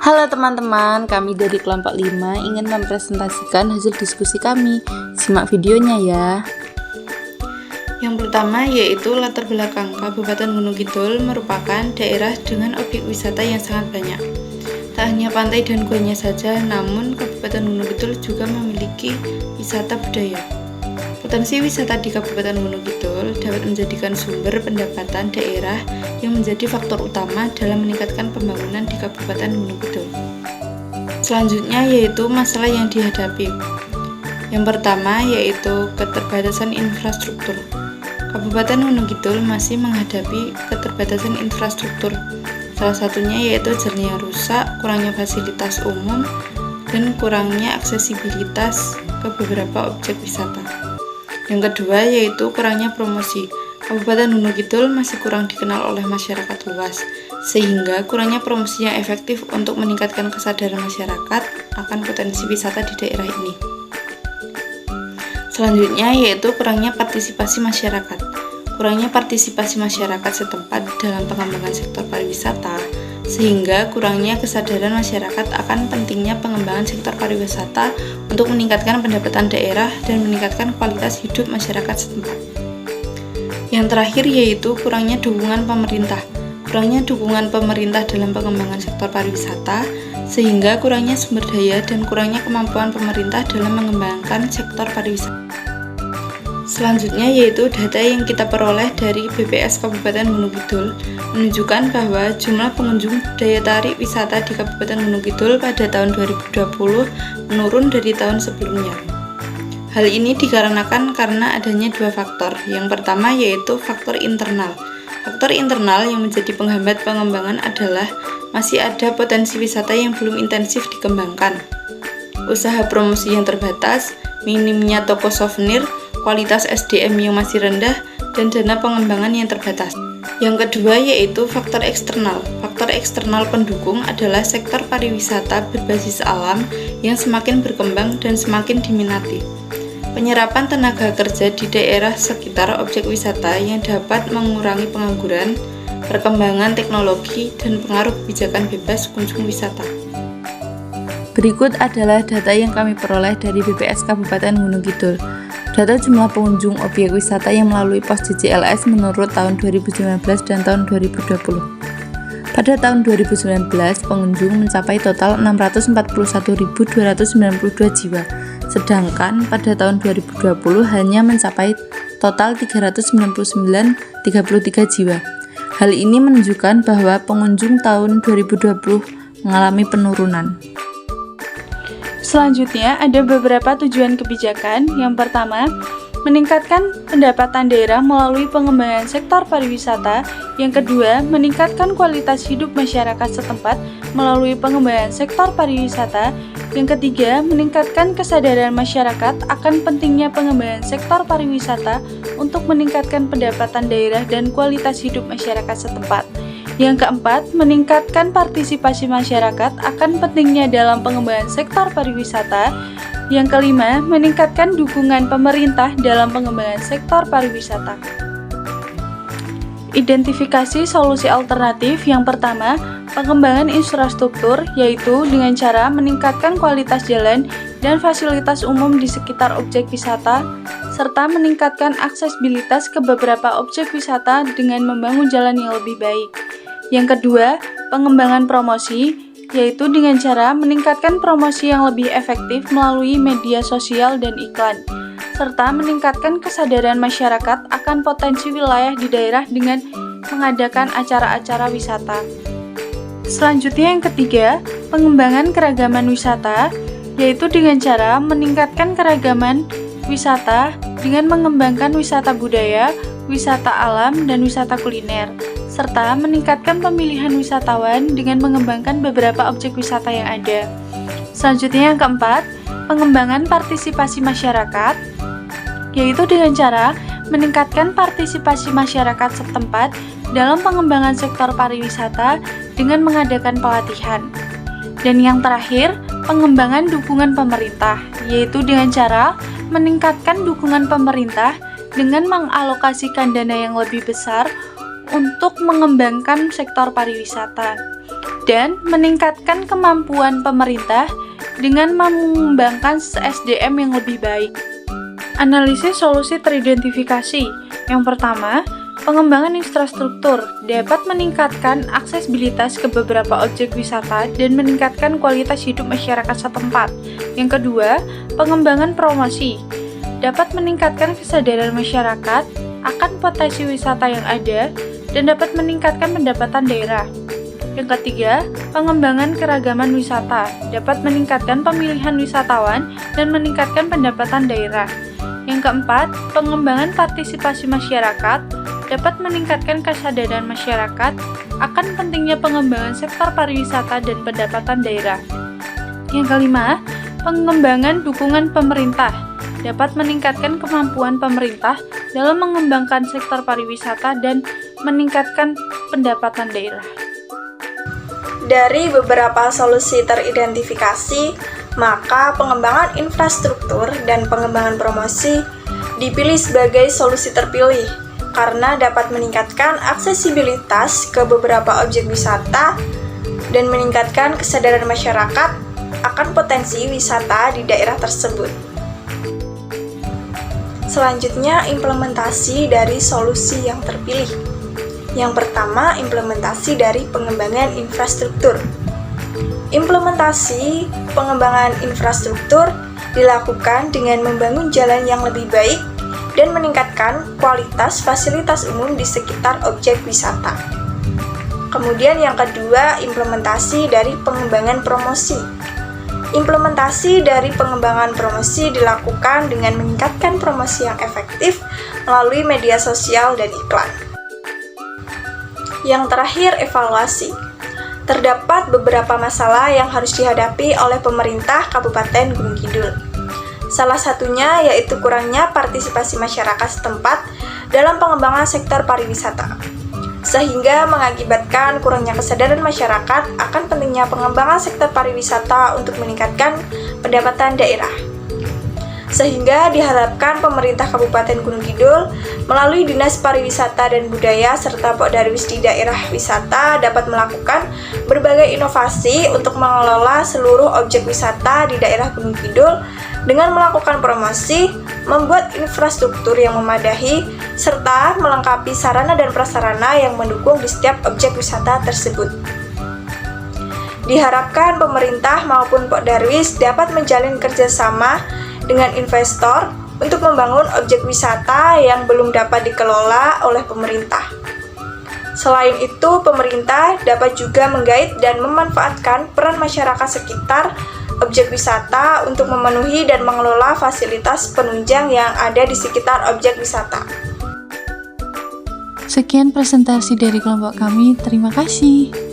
Halo teman-teman, kami dari kelompok 5 ingin mempresentasikan hasil diskusi kami. Simak videonya ya. Yang pertama yaitu latar belakang. Kabupaten Gunung Kidul merupakan daerah dengan objek wisata yang sangat banyak. Tak hanya pantai dan guanya saja, namun Kabupaten Gunung Kidul juga memiliki wisata budaya. Potensi wisata di Kabupaten Gunung Kidul dapat menjadikan sumber pendapatan daerah yang menjadi faktor utama dalam meningkatkan pembangunan di Kabupaten Gunung Kidul. Selanjutnya yaitu masalah yang dihadapi. Yang pertama yaitu keterbatasan infrastruktur. Kabupaten Gunung Kidul masih menghadapi keterbatasan infrastruktur. Salah satunya yaitu jalan yang rusak, kurangnya fasilitas umum, dan kurangnya aksesibilitas ke beberapa objek wisata. Yang kedua yaitu kurangnya promosi. Kabupaten Gunung Kidul masih kurang dikenal oleh masyarakat luas, sehingga kurangnya promosi yang efektif untuk meningkatkan kesadaran masyarakat akan potensi wisata di daerah ini. Selanjutnya yaitu kurangnya partisipasi masyarakat. Kurangnya partisipasi masyarakat setempat dalam pengembangan sektor pariwisata, sehingga kurangnya kesadaran masyarakat akan pentingnya pengembangan sektor pariwisata untuk meningkatkan pendapatan daerah dan meningkatkan kualitas hidup masyarakat setempat. Yang terakhir yaitu kurangnya dukungan pemerintah. Kurangnya dukungan pemerintah dalam pengembangan sektor pariwisata, sehingga kurangnya sumber daya dan kurangnya kemampuan pemerintah dalam mengembangkan sektor pariwisata. Selanjutnya yaitu data yang kita peroleh dari BPS Kabupaten Gunung Kidul menunjukkan bahwa jumlah pengunjung daya tarik wisata di Kabupaten Gunung Kidul pada tahun 2020 menurun dari tahun sebelumnya. Hal ini dikarenakan karena adanya dua faktor. Yang pertama yaitu faktor internal. Faktor internal yang menjadi penghambat pengembangan adalah masih ada potensi wisata yang belum intensif dikembangkan, usaha promosi yang terbatas, minimnya toko souvenir, kualitas SDM yang masih rendah, dan dana pengembangan yang terbatas. Yang kedua yaitu faktor eksternal. Faktor eksternal pendukung adalah sektor pariwisata berbasis alam yang semakin berkembang dan semakin diminati. Penyerapan tenaga kerja di daerah sekitar objek wisata yang dapat mengurangi pengangguran, perkembangan teknologi, dan pengaruh kebijakan bebas kunjung wisata. Berikut adalah data yang kami peroleh dari BPS Kabupaten Gunung Kidul. Data jumlah pengunjung objek wisata yang melalui pos JCLS menurut tahun 2019 dan tahun 2020. Pada tahun 2019, pengunjung mencapai total 641.292 jiwa, sedangkan pada tahun 2020 hanya mencapai total 399.033 jiwa. Hal ini menunjukkan bahwa pengunjung tahun 2020 mengalami penurunan. Selanjutnya ada beberapa tujuan kebijakan. Yang pertama, meningkatkan pendapatan daerah melalui pengembangan sektor pariwisata. Yang kedua, meningkatkan kualitas hidup masyarakat setempat melalui pengembangan sektor pariwisata. Yang ketiga, meningkatkan kesadaran masyarakat akan pentingnya pengembangan sektor pariwisata untuk meningkatkan pendapatan daerah dan kualitas hidup masyarakat setempat. Yang keempat, meningkatkan partisipasi masyarakat akan pentingnya dalam pengembangan sektor pariwisata. Yang kelima, meningkatkan dukungan pemerintah dalam pengembangan sektor pariwisata. Identifikasi solusi alternatif. Yang pertama, pengembangan infrastruktur, yaitu dengan cara meningkatkan kualitas jalan dan fasilitas umum di sekitar objek wisata, serta meningkatkan aksesibilitas ke beberapa objek wisata dengan membangun jalan yang lebih baik. Yang kedua, pengembangan promosi, yaitu dengan cara meningkatkan promosi yang lebih efektif melalui media sosial dan iklan, serta meningkatkan kesadaran masyarakat akan potensi wilayah di daerah dengan mengadakan acara-acara wisata. Selanjutnya yang ketiga, pengembangan keragaman wisata, yaitu dengan cara meningkatkan keragaman wisata dengan mengembangkan wisata budaya, wisata alam, dan wisata kuliner, serta meningkatkan pemilihan wisatawan dengan mengembangkan beberapa objek wisata yang ada. Selanjutnya yang keempat, pengembangan partisipasi masyarakat, yaitu dengan cara meningkatkan partisipasi masyarakat setempat dalam pengembangan sektor pariwisata dengan mengadakan pelatihan. Dan yang terakhir, pengembangan dukungan pemerintah, yaitu dengan cara meningkatkan dukungan pemerintah dengan mengalokasikan dana yang lebih besar untuk mengembangkan sektor pariwisata. dan meningkatkan kemampuan pemerintah dengan mengembangkan SDM yang lebih baik. Analisis solusi teridentifikasi. Yang pertama, pengembangan infrastruktur dapat meningkatkan aksesibilitas ke beberapa objek wisata dan meningkatkan kualitas hidup masyarakat setempat. Yang kedua, pengembangan promosi dapat meningkatkan kesadaran masyarakat akan potensi wisata yang ada dan dapat meningkatkan pendapatan daerah. Yang ketiga, pengembangan keragaman wisata dapat meningkatkan pemilihan wisatawan dan meningkatkan pendapatan daerah. Yang keempat, pengembangan partisipasi masyarakat dapat meningkatkan kesadaran masyarakat akan pentingnya pengembangan sektor pariwisata dan pendapatan daerah. Yang kelima, pengembangan dukungan pemerintah dapat meningkatkan kemampuan pemerintah dalam mengembangkan sektor pariwisata dan meningkatkan pendapatan daerah. Dari beberapa solusi teridentifikasi, maka pengembangan infrastruktur dan pengembangan promosi dipilih sebagai solusi terpilih karena dapat meningkatkan aksesibilitas ke beberapa objek wisata dan meningkatkan kesadaran masyarakat akan potensi wisata di daerah tersebut. Selanjutnya, implementasi dari solusi yang terpilih. Yang pertama, implementasi dari pengembangan infrastruktur. Implementasi pengembangan infrastruktur dilakukan dengan membangun jalan yang lebih baik dan meningkatkan kualitas fasilitas umum di sekitar objek wisata. Kemudian yang kedua, implementasi dari pengembangan promosi. Implementasi dari pengembangan promosi dilakukan dengan meningkatkan promosi yang efektif melalui media sosial dan iklan. Yang terakhir, evaluasi. Terdapat beberapa masalah yang harus dihadapi oleh pemerintah Kabupaten Gunung Kidul. Salah satunya yaitu kurangnya partisipasi masyarakat setempat dalam pengembangan sektor pariwisata, sehingga mengakibatkan kurangnya kesadaran masyarakat akan pentingnya pengembangan sektor pariwisata untuk meningkatkan pendapatan daerah. Sehingga diharapkan pemerintah Kabupaten Gunung Kidul melalui Dinas Pariwisata dan Budaya serta Pokdarwis di daerah wisata dapat melakukan berbagai inovasi untuk mengelola seluruh objek wisata di daerah Gunung Kidul dengan melakukan promosi, membuat infrastruktur yang memadai, serta melengkapi sarana dan prasarana yang mendukung di setiap objek wisata tersebut. Diharapkan pemerintah maupun Pokdarwis dapat menjalin kerjasama dengan investor untuk membangun objek wisata yang belum dapat dikelola oleh pemerintah. Selain itu, pemerintah dapat juga menggait dan memanfaatkan peran masyarakat sekitar objek wisata untuk memenuhi dan mengelola fasilitas penunjang yang ada di sekitar objek wisata. Sekian presentasi dari kelompok kami, terima kasih.